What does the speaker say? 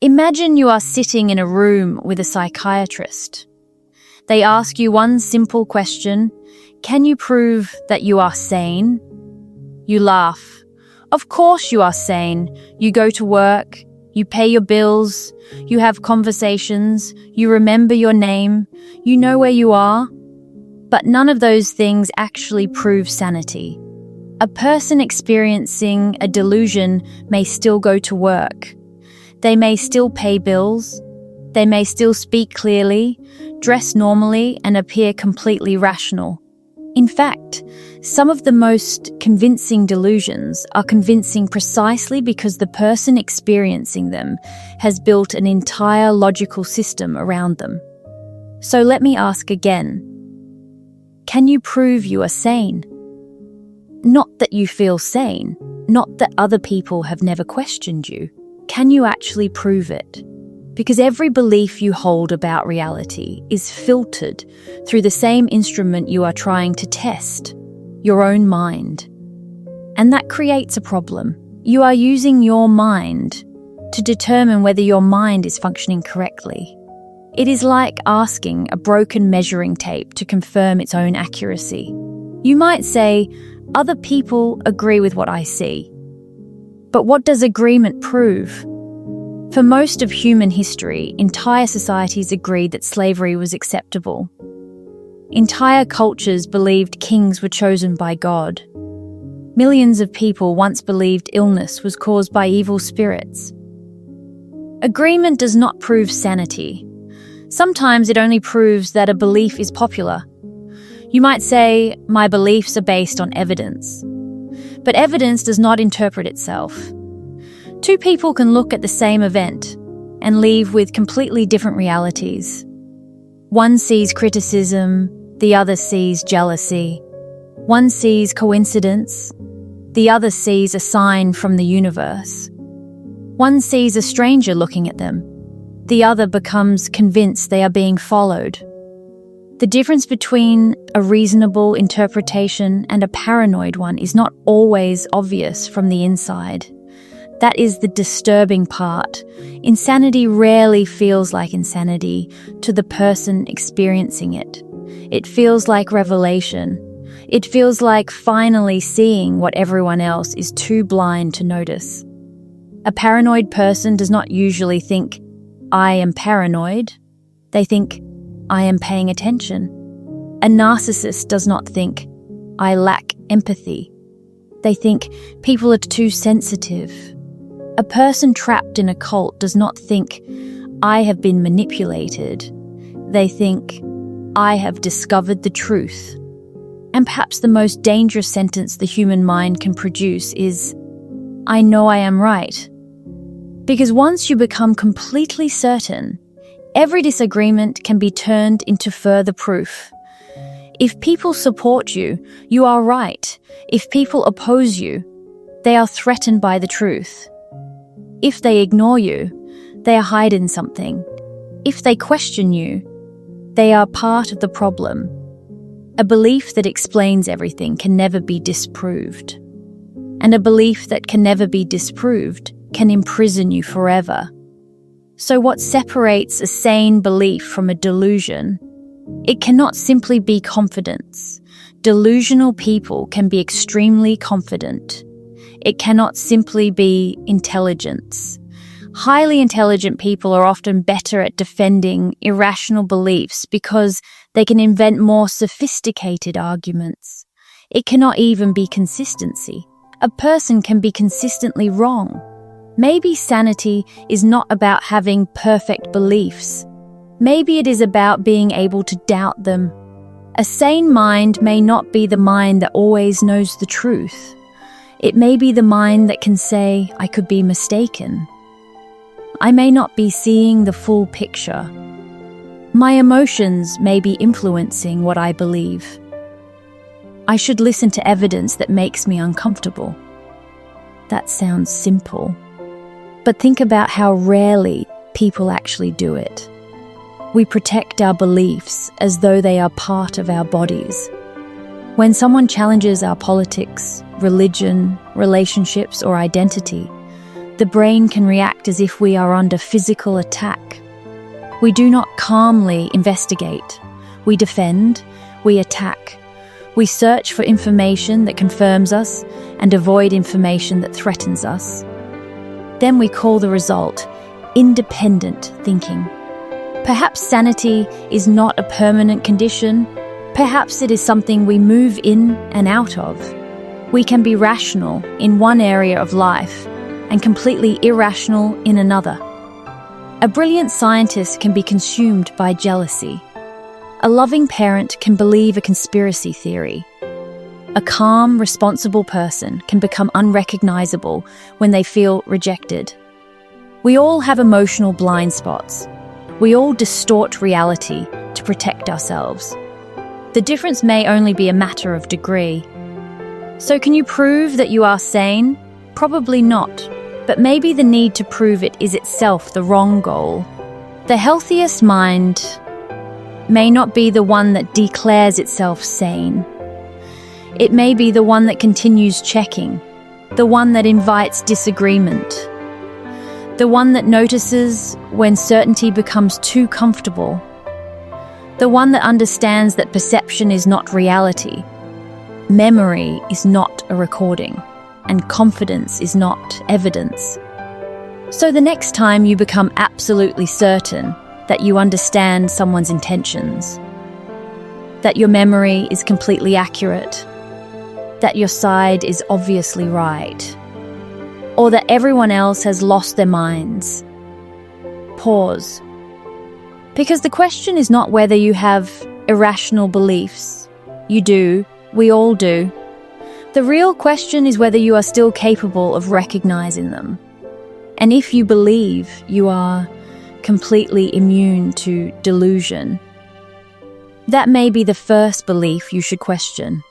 Imagine you are sitting in a room with a psychiatrist. They ask you one simple question: can you prove that you are sane? You laugh. Of course you are sane. You go to work, you pay your bills, you have conversations, you remember your name, you know where you are. But none of those things actually prove sanity. A person experiencing a delusion may still go to work. They may still pay bills. They may still speak clearly, dress normally, and appear completely rational. In fact, some of the most convincing delusions are convincing precisely because the person experiencing them has built an entire logical system around them. So let me ask again. Can you prove you are sane? Not that you feel sane, not that other people have never questioned you. Can you actually prove it? Because every belief you hold about reality is filtered through the same instrument you are trying to test, your own mind. And that creates a problem. You are using your mind to determine whether your mind is functioning correctly. It is like asking a broken measuring tape to confirm its own accuracy. You might say, other people agree with what I see. But what does agreement prove? For most of human history, entire societies agreed that slavery was acceptable. Entire cultures believed kings were chosen by God. Millions of people once believed illness was caused by evil spirits. Agreement does not prove sanity. Sometimes it only proves that a belief is popular. You might say, my beliefs are based on evidence. But evidence does not interpret itself. Two people can look at the same event and leave with completely different realities. One sees criticism, the other sees jealousy. One sees coincidence, the other sees a sign from the universe. One sees a stranger looking at them, the other becomes convinced they are being followed. The difference between a reasonable interpretation and a paranoid one is not always obvious from the inside. That is the disturbing part. Insanity rarely feels like insanity to the person experiencing it. It feels like revelation. It feels like finally seeing what everyone else is too blind to notice. A paranoid person does not usually think, I am paranoid. They think, I am paying attention. A narcissist does not think, I lack empathy. They think, people are too sensitive. A person trapped in a cult does not think, I have been manipulated. They think, I have discovered the truth. And perhaps the most dangerous sentence the human mind can produce is, I know I am right. Because once you become completely certain, every disagreement can be turned into further proof. If people support you, you are right. If people oppose you, they are threatened by the truth. If they ignore you, they are hiding something. If they question you, they are part of the problem. A belief that explains everything can never be disproved. And a belief that can never be disproved can imprison you forever. So what separates a sane belief from a delusion? It cannot simply be confidence. Delusional people can be extremely confident. It cannot simply be intelligence. Highly intelligent people are often better at defending irrational beliefs because they can invent more sophisticated arguments. It cannot even be consistency. A person can be consistently wrong. Maybe sanity is not about having perfect beliefs. Maybe it is about being able to doubt them. A sane mind may not be the mind that always knows the truth. It may be the mind that can say, I could be mistaken. I may not be seeing the full picture. My emotions may be influencing what I believe. I should listen to evidence that makes me uncomfortable. That sounds simple. But think about how rarely people actually do it. We protect our beliefs as though they are part of our bodies. When someone challenges our politics, religion, relationships, or identity, The brain can react as if we are under physical attack. We do not calmly investigate. We defend, we attack. We search for information that confirms us and avoid information that threatens us. Then we call the result independent thinking. Perhaps sanity is not a permanent condition. Perhaps it is something we move in and out of. We can be rational in one area of life and completely irrational in another. A brilliant scientist can be consumed by jealousy. A loving parent can believe a conspiracy theory. A calm, responsible person can become unrecognizable when they feel rejected. We all have emotional blind spots. We all distort reality to protect ourselves. The difference may only be a matter of degree. So can you prove that you are sane? Probably not, but maybe the need to prove it is itself the wrong goal. The healthiest mind may not be the one that declares itself sane. It may be the one that continues checking, the one that invites disagreement, the one that notices when certainty becomes too comfortable, the one that understands that perception is not reality, memory is not a recording, and confidence is not evidence. So the next time you become absolutely certain that you understand someone's intentions, that your memory is completely accurate, that your side is obviously right, or that everyone else has lost their minds, pause. Because the question is not whether you have irrational beliefs. You do, we all do. The real question is whether you are still capable of recognizing them. And if you believe you are completely immune to delusion, that may be the first belief you should question.